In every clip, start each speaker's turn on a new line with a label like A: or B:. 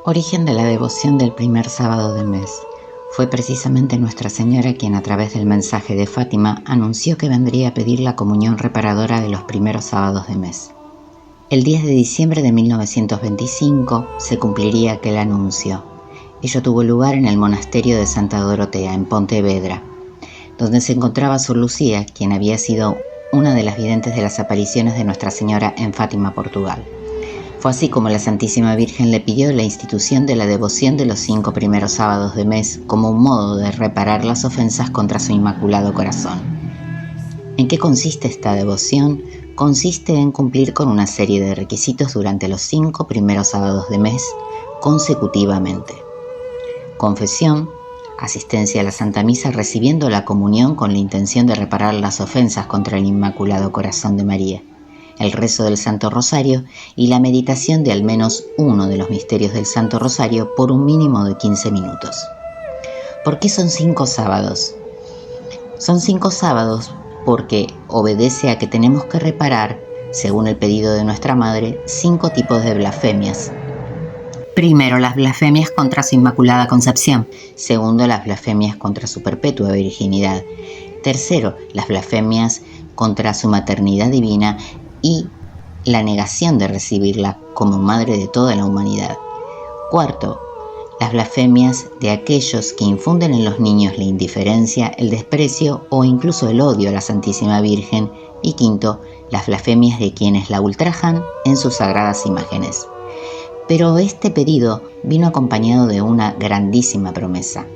A: Origen de la devoción del primer sábado de mes. Fue precisamente Nuestra Señora quien a través del mensaje de Fátima anunció que vendría a pedir la comunión reparadora de los primeros sábados de mes. El 10 de diciembre de 1925 se cumpliría aquel anuncio. Ello tuvo lugar en el monasterio de Santa Dorotea, en Pontevedra, donde se encontraba Sor Lucía, quien había sido una de las videntes de las apariciones de Nuestra Señora en Fátima, Portugal. Fue así como la Santísima Virgen le pidió la institución de la devoción de los 5 primeros sábados de mes como un modo de reparar las ofensas contra su Inmaculado Corazón. ¿En qué consiste esta devoción? Consiste en cumplir con una serie de requisitos durante los 5 primeros sábados de mes consecutivamente. Confesión, asistencia a la Santa Misa recibiendo la comunión con la intención de reparar las ofensas contra el Inmaculado Corazón de María, el rezo del Santo Rosario y la meditación de al menos uno de los misterios del Santo Rosario por un mínimo de 15 minutos. ¿Por qué son 5 sábados? Son 5 sábados porque obedece a que tenemos que reparar, según el pedido de nuestra Madre, 5 tipos de blasfemias. Primero, las blasfemias contra su Inmaculada Concepción. Segundo, las blasfemias contra su perpetua virginidad. Tercero, las blasfemias contra su maternidad divina y la negación de recibirla como madre de toda la humanidad. Cuarto, las blasfemias de aquellos que infunden en los niños la indiferencia, el desprecio o incluso el odio a la Santísima Virgen. Y quinto, las blasfemias de quienes la ultrajan en sus sagradas imágenes. Pero este pedido vino acompañado de una grandísima promesa.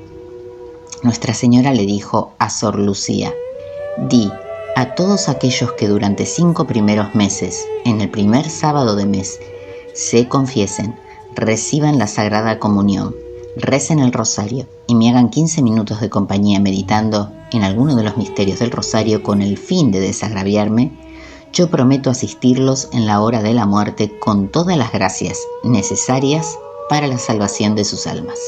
A: Nuestra Señora le dijo a Sor Lucía: di a todos aquellos que durante 5 primeros meses, en el primer sábado de mes, se confiesen, reciban la Sagrada Comunión, recen el Rosario y me hagan 15 minutos de compañía meditando en alguno de los misterios del Rosario con el fin de desagraviarme, yo prometo asistirlos en la hora de la muerte con todas las gracias necesarias para la salvación de sus almas.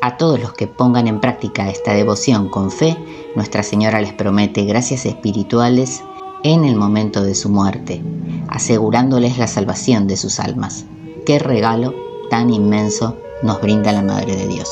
A: A todos los que pongan en práctica esta devoción con fe, Nuestra Señora les promete gracias espirituales en el momento de su muerte, asegurándoles la salvación de sus almas. ¡Qué regalo tan inmenso nos brinda la Madre de Dios!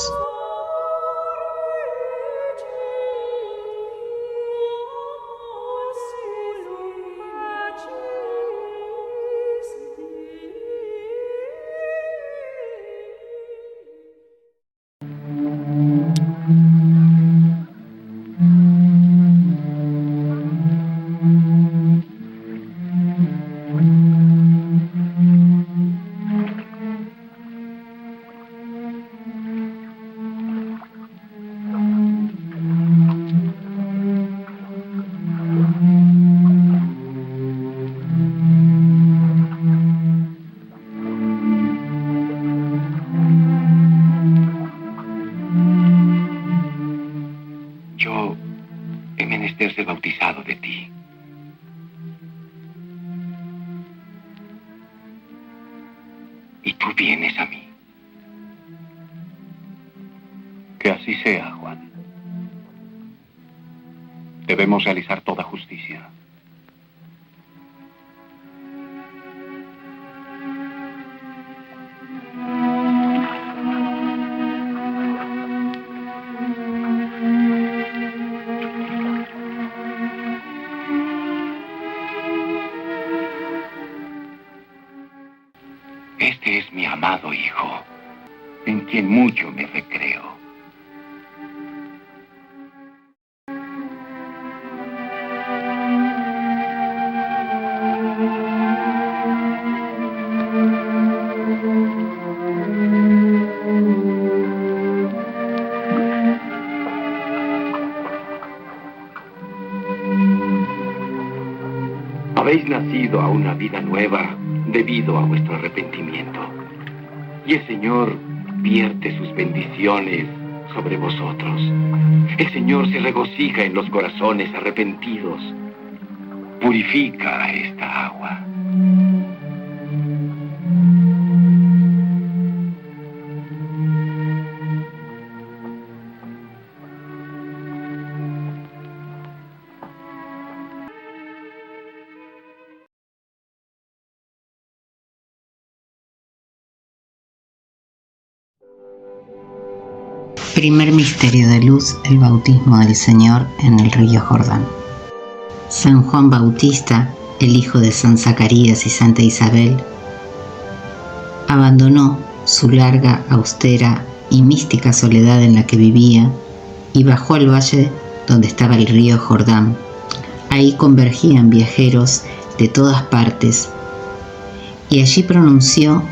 B: Yo he menester ser bautizado de ti. Y tú vienes a mí.
C: Que así sea, Juan. Debemos realizar toda justicia.
B: Este es mi amado hijo, en quien mucho me recreo. Habéis nacido a una vida nueva debido a vuestro arrepentimiento. Y el Señor vierte sus bendiciones sobre vosotros. El Señor se regocija en los corazones arrepentidos. Purifica esta agua.
A: Primer misterio de luz, el bautismo del Señor en el río Jordán. San Juan Bautista, el hijo de San Zacarías y Santa Isabel, abandonó su larga, austera y mística soledad en la que vivía y bajó al valle donde estaba el río Jordán. Ahí convergían viajeros de todas partes y allí pronunció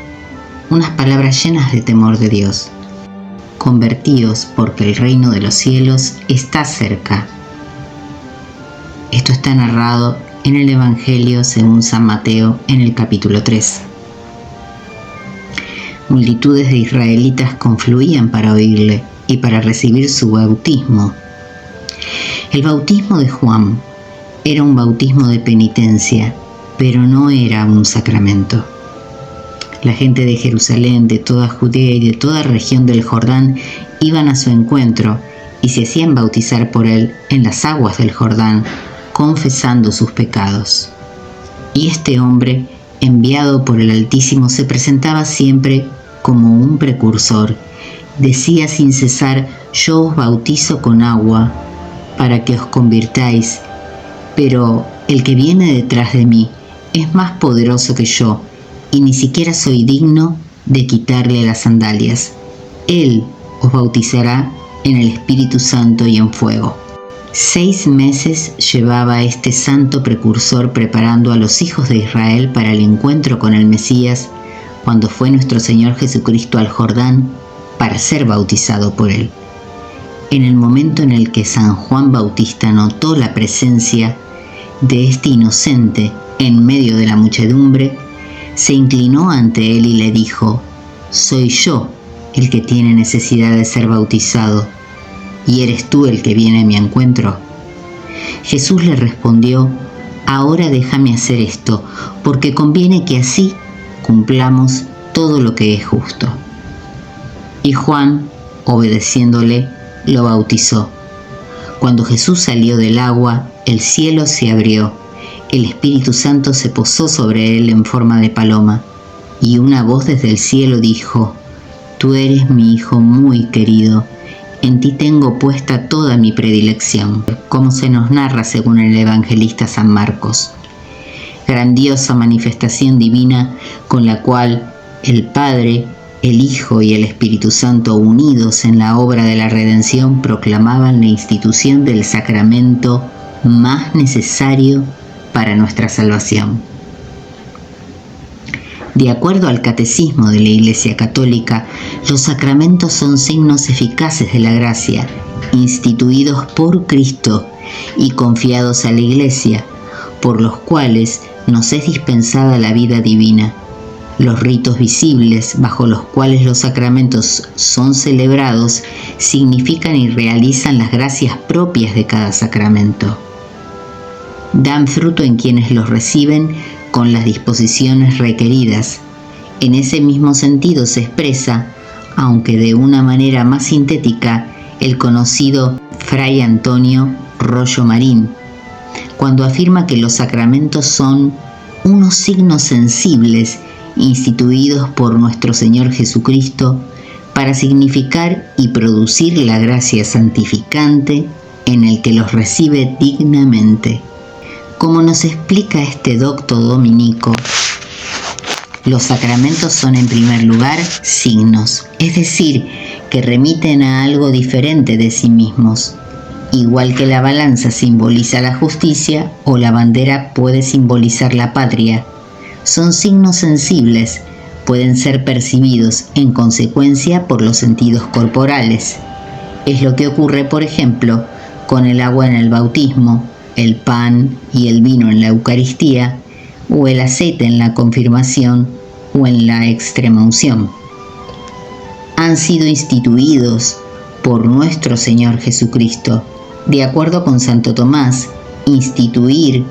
A: unas palabras llenas de temor de Dios. Convertíos, porque el reino de los cielos está cerca. Esto está narrado en el Evangelio según San Mateo en el capítulo 3. Multitudes de israelitas confluían para oírle y para recibir su bautismo. El bautismo de Juan era un bautismo de penitencia, pero no era un sacramento. La gente de Jerusalén, de toda Judea y de toda región del Jordán iban a su encuentro y se hacían bautizar por él en las aguas del Jordán, confesando sus pecados. Y este hombre, enviado por el Altísimo, se presentaba siempre como un precursor. Decía sin cesar: yo os bautizo con agua para que os convirtáis, pero el que viene detrás de mí es más poderoso que yo, y ni siquiera soy digno de quitarle las sandalias. Él os bautizará en el Espíritu Santo y en fuego. 6 meses llevaba este santo precursor preparando a los hijos de Israel para el encuentro con el Mesías, cuando fue nuestro Señor Jesucristo al Jordán para ser bautizado por él. En el momento en el que San Juan Bautista notó la presencia de este inocente en medio de la muchedumbre, se inclinó ante él y le dijo: soy yo el que tiene necesidad de ser bautizado, ¿y eres tú el que viene a mi encuentro? Jesús le respondió: ahora déjame hacer esto, porque conviene que así cumplamos todo lo que es justo. Y Juan, obedeciéndole, lo bautizó. Cuando Jesús salió del agua, el cielo se abrió. El Espíritu Santo se posó sobre él en forma de paloma, y una voz desde el cielo dijo: tú eres mi Hijo muy querido, en ti tengo puesta toda mi predilección, como se nos narra según el evangelista San Marcos. Grandiosa manifestación divina con la cual el Padre, el Hijo y el Espíritu Santo, unidos en la obra de la redención, proclamaban la institución del sacramento más necesario para nuestra salvación. De acuerdo al Catecismo de la Iglesia Católica, los sacramentos son signos eficaces de la gracia, instituidos por Cristo y confiados a la Iglesia, por los cuales nos es dispensada la vida divina. Los ritos visibles bajo los cuales los sacramentos son celebrados significan y realizan las gracias propias de cada sacramento. Dan fruto en quienes los reciben con las disposiciones requeridas. En ese mismo sentido se expresa, aunque de una manera más sintética, el conocido Fray Antonio Rollo Marín, cuando afirma que los sacramentos son unos signos sensibles instituidos por nuestro Señor Jesucristo para significar y producir la gracia santificante en el que los recibe dignamente. Como nos explica este docto dominico, los sacramentos son en primer lugar signos, es decir, que remiten a algo diferente de sí mismos. Igual que la balanza simboliza la justicia o la bandera puede simbolizar la patria, son signos sensibles, pueden ser percibidos en consecuencia por los sentidos corporales. Es lo que ocurre, por ejemplo, con el agua en el bautismo, el pan y el vino en la Eucaristía, o el aceite en la confirmación o en la extremaunción. Han sido instituidos por nuestro Señor Jesucristo. De acuerdo con Santo Tomás, instituir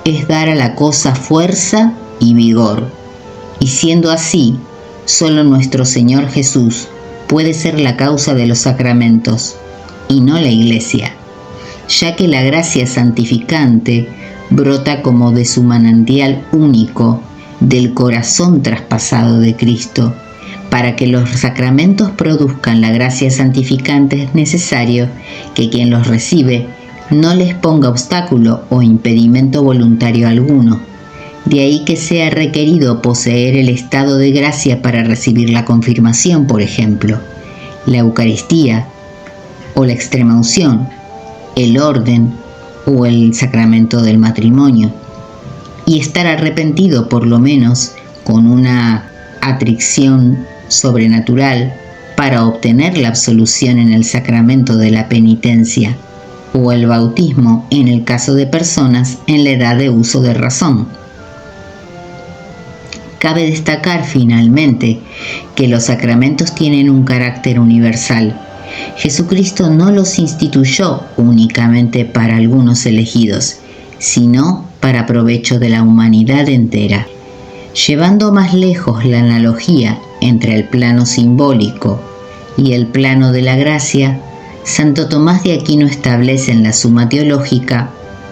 A: es dar a la cosa fuerza y vigor. Y siendo así, solo nuestro Señor Jesús puede ser la causa de los sacramentos, y no la Iglesia, ya que la gracia santificante brota como de su manantial único, del corazón traspasado de Cristo, Para que los sacramentos produzcan la gracia santificante es necesario que quien los recibe no les ponga obstáculo o impedimento voluntario alguno. De ahí que sea requerido poseer el estado de gracia para recibir la confirmación, por ejemplo, la Eucaristía o la extremaunción, el orden o el sacramento del matrimonio, y estar arrepentido por lo menos con una atrición sobrenatural para obtener la absolución en el sacramento de la penitencia o el bautismo en el caso de personas en la edad de uso de razón. Cabe destacar finalmente que los sacramentos tienen un carácter universal. Jesucristo no los instituyó únicamente para algunos elegidos, sino para provecho de la humanidad entera. Llevando más lejos la analogía entre el plano simbólico y el plano de la gracia, Santo Tomás de Aquino establece en la Suma Teológica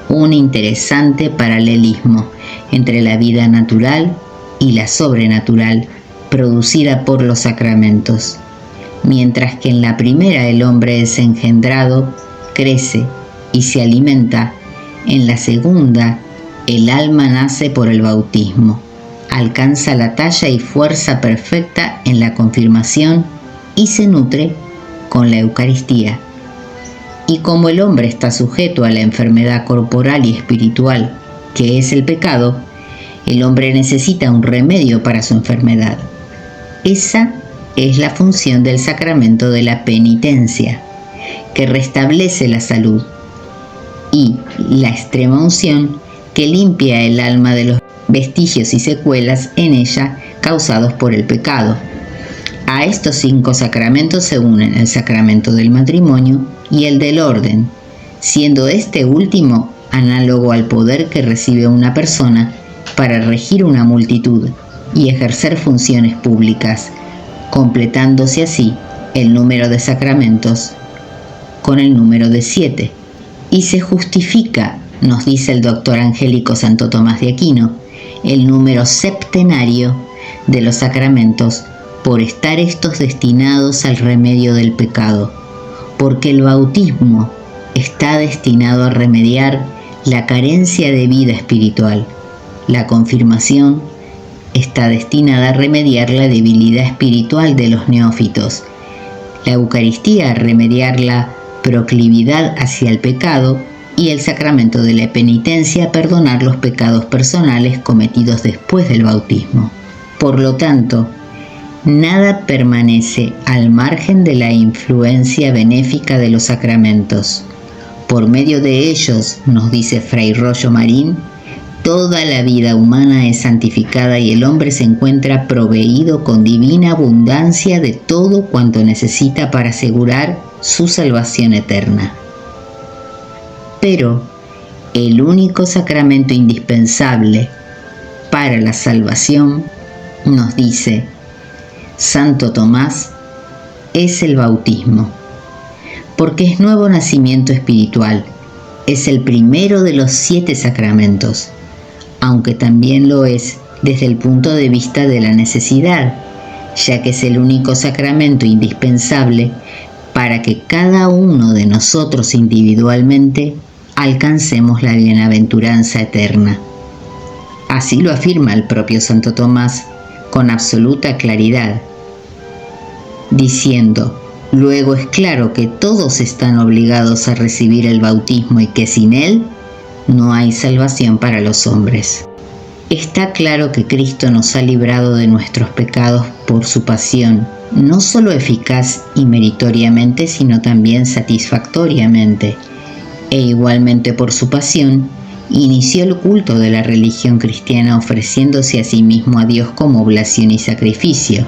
A: un interesante paralelismo entre la vida natural y la sobrenatural producida por los sacramentos. Mientras que en la primera el hombre es engendrado, crece y se alimenta, en la segunda el alma nace por el bautismo, alcanza la talla y fuerza perfecta en la confirmación y se nutre con la Eucaristía. Y como el hombre está sujeto a la enfermedad corporal y espiritual, que es el pecado, el hombre necesita un remedio para su enfermedad. Esa es la función del sacramento de la penitencia, que restablece la salud, y la extremaunción, que limpia el alma de los vestigios y secuelas en ella causados por el pecado. A estos 5 sacramentos se unen el sacramento del matrimonio y el del orden, siendo este último análogo al poder que recibe una persona para regir una multitud y ejercer funciones públicas, completándose así el número de sacramentos con el número de 7. Y se justifica, nos dice el doctor angélico Santo Tomás de Aquino, el número septenario de los sacramentos por estar estos destinados al remedio del pecado, porque el bautismo está destinado a remediar la carencia de vida espiritual. La confirmación está destinada a remediar la debilidad espiritual de los neófitos. La Eucaristía a remediar la proclividad hacia el pecado y el sacramento de la penitencia a perdonar los pecados personales cometidos después del bautismo. Por lo tanto, nada permanece al margen de la influencia benéfica de los sacramentos. Por medio de ellos, nos dice Fray Rollo Marín, toda la vida humana es santificada y el hombre se encuentra proveído con divina abundancia de todo cuanto necesita para asegurar su salvación eterna. Pero el único sacramento indispensable para la salvación, nos dice Santo Tomás, es el bautismo, porque es nuevo nacimiento espiritual, es el primero de los 7 sacramentos, aunque también lo es desde el punto de vista de la necesidad, ya que es el único sacramento indispensable para que cada uno de nosotros individualmente alcancemos la bienaventuranza eterna. Así lo afirma el propio Santo Tomás con absoluta claridad, diciendo: luego es claro que todos están obligados a recibir el bautismo y que sin él no hay salvación para los hombres. Está claro que Cristo nos ha librado de nuestros pecados por su pasión, no solo eficaz y meritoriamente, sino también satisfactoriamente, e igualmente por su pasión, inició el culto de la religión cristiana ofreciéndose a sí mismo a Dios como oblación y sacrificio.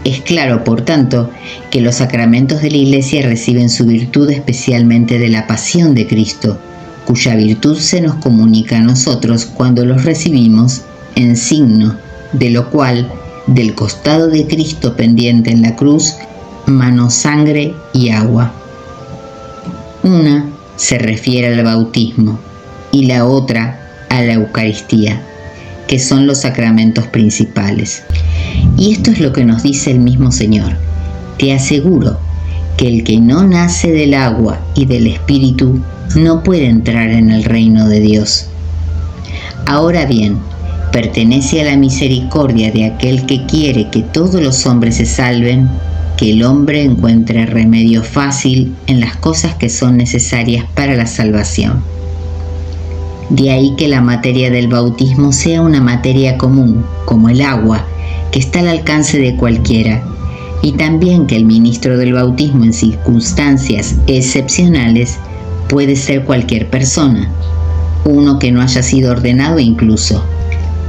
A: Es claro, por tanto, que los sacramentos de la Iglesia reciben su virtud especialmente de la pasión de Cristo, cuya virtud se nos comunica a nosotros cuando los recibimos en signo, de lo cual, del costado de Cristo pendiente en la cruz, manó sangre y agua. Una se refiere al bautismo y la otra a la Eucaristía. que son los sacramentos principales. Y esto es lo que nos dice el mismo Señor: te aseguro que el que no nace del agua y del Espíritu no puede entrar en el reino de Dios. Ahora bien, pertenece a la misericordia de aquel que quiere que todos los hombres se salven, que el hombre encuentre remedio fácil en las cosas que son necesarias para la salvación. De ahí que la materia del bautismo sea una materia común, como el agua, que está al alcance de cualquiera, y también que el ministro del bautismo en circunstancias excepcionales puede ser cualquier persona, uno que no haya sido ordenado incluso.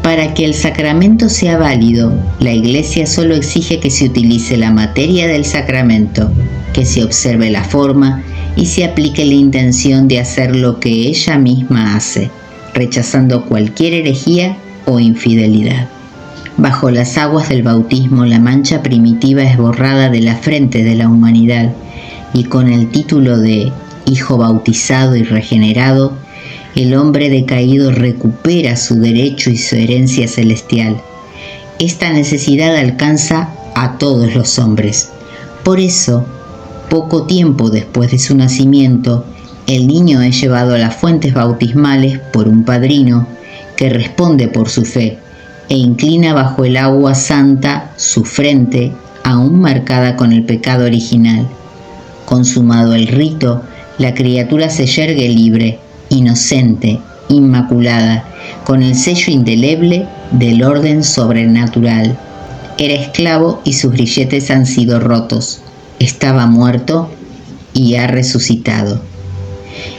A: Para que el sacramento sea válido, la Iglesia solo exige que se utilice la materia del sacramento, que se observe la forma y se aplique la intención de hacer lo que ella misma hace, rechazando cualquier herejía o infidelidad. Bajo las aguas del bautismo, la mancha primitiva es borrada de la frente de la humanidad, y con el título de Hijo bautizado y regenerado, el hombre decaído recupera su derecho y su herencia celestial. Esta necesidad alcanza a todos los hombres. Por eso, poco tiempo después de su nacimiento, el niño es llevado a las fuentes bautismales por un padrino que responde por su fe e inclina bajo el agua santa su frente, aún marcada con el pecado original. Consumado el rito, la criatura se yergue libre, inocente, inmaculada, con el sello indeleble del orden sobrenatural. Era esclavo y sus grilletes han sido rotos. Estaba muerto y ha resucitado.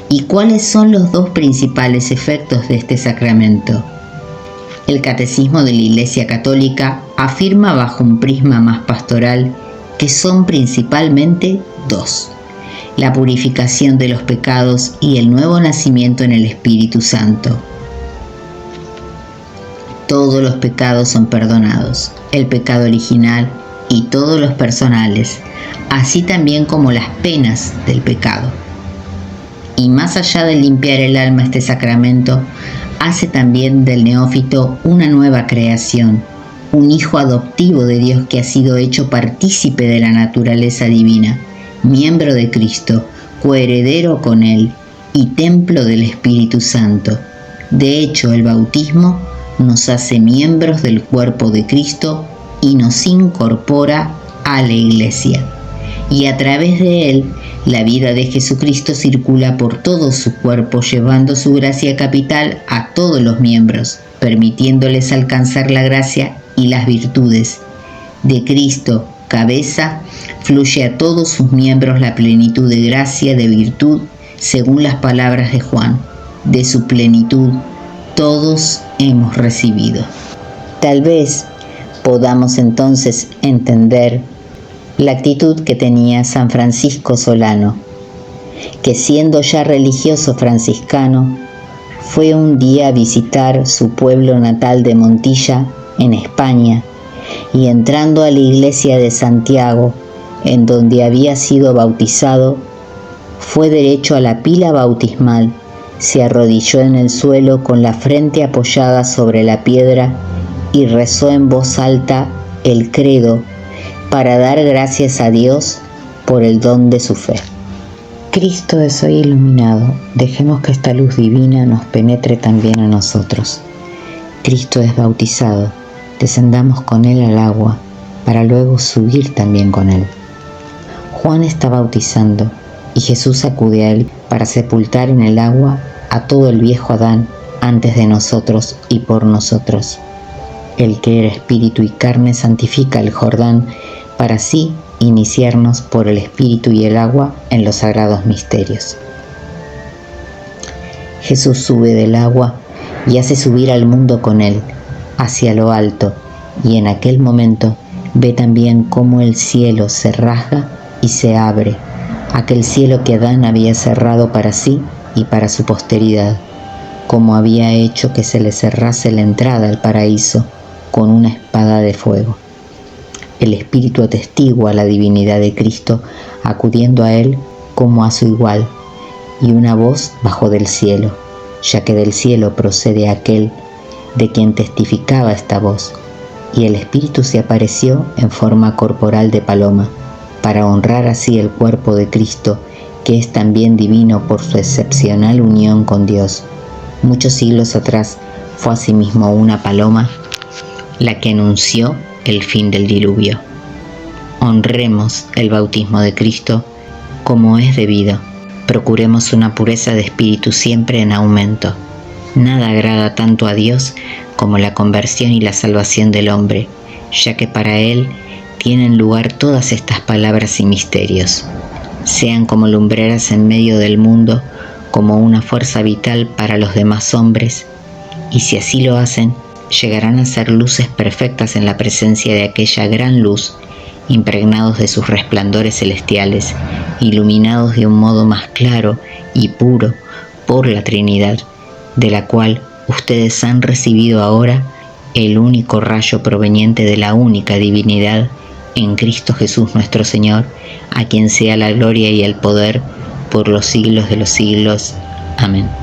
A: ¿Y cuáles son los dos principales efectos de este sacramento? El Catecismo de la Iglesia Católica afirma bajo un prisma más pastoral que son principalmente dos: la purificación de los pecados y el nuevo nacimiento en el Espíritu Santo. Todos los pecados son perdonados, el pecado original y todos los personales, así también como las penas del pecado. Y más allá de limpiar el alma, este sacramento hace también del neófito una nueva creación, un hijo adoptivo de Dios que ha sido hecho partícipe de la naturaleza divina, miembro de Cristo, coheredero con Él y templo del Espíritu Santo. De hecho, el bautismo nos hace miembros del cuerpo de Cristo y nos incorpora a la Iglesia. Y a través de Él, la vida de Jesucristo circula por todo su cuerpo, llevando su gracia capital a todos los miembros, permitiéndoles alcanzar la gracia y las virtudes. De Cristo, cabeza, fluye a todos sus miembros la plenitud de gracia, de virtud, según las palabras de Juan. De su plenitud, todos hemos recibido. Tal vez podamos entonces entender la actitud que tenía San Francisco Solano, que siendo ya religioso franciscano, fue un día a visitar su pueblo natal de Montilla, en España, y entrando a la iglesia de Santiago, en donde había sido bautizado, fue derecho a la pila bautismal, se arrodilló en el suelo con la frente apoyada sobre la piedra y rezó en voz alta el credo para dar gracias a Dios por el don de su fe. Cristo es hoy iluminado, dejemos que esta luz divina nos penetre también a nosotros. Cristo es bautizado, descendamos con Él al agua, para luego subir también con Él. Juan está bautizando, y Jesús acude a Él para sepultar en el agua a todo el viejo Adán antes de nosotros y por nosotros. El que era espíritu y carne santifica el Jordán para así iniciarnos por el espíritu y el agua en los sagrados misterios. Jesús sube del agua y hace subir al mundo con Él hacia lo alto, y en aquel momento ve también cómo el cielo se rasga y se abre, aquel cielo que Adán había cerrado para sí y para su posteridad, como había hecho que se le cerrase la entrada al paraíso con una espada de fuego. El Espíritu atestigua la divinidad de Cristo, acudiendo a Él como a su igual, y una voz bajó del cielo, ya que del cielo procede aquel de quien testificaba esta voz, y el Espíritu se apareció en forma corporal de paloma, para honrar así el cuerpo de Cristo, que es también divino por su excepcional unión con Dios. Muchos siglos atrás fue asimismo una paloma la que anunció el fin del diluvio. Honremos el bautismo de Cristo como es debido. Procuremos una pureza de espíritu siempre en aumento. Nada agrada tanto a Dios como la conversión y la salvación del hombre, ya que para Él tienen lugar todas estas palabras y misterios. Sean como lumbreras en medio del mundo, como una fuerza vital para los demás hombres, y si así lo hacen, llegarán a ser luces perfectas en la presencia de aquella gran luz, impregnados de sus resplandores celestiales, iluminados de un modo más claro y puro por la Trinidad, de la cual ustedes han recibido ahora el único rayo proveniente de la única divinidad en Cristo Jesús nuestro Señor, a quien sea la gloria y el poder por los siglos de los siglos. Amén.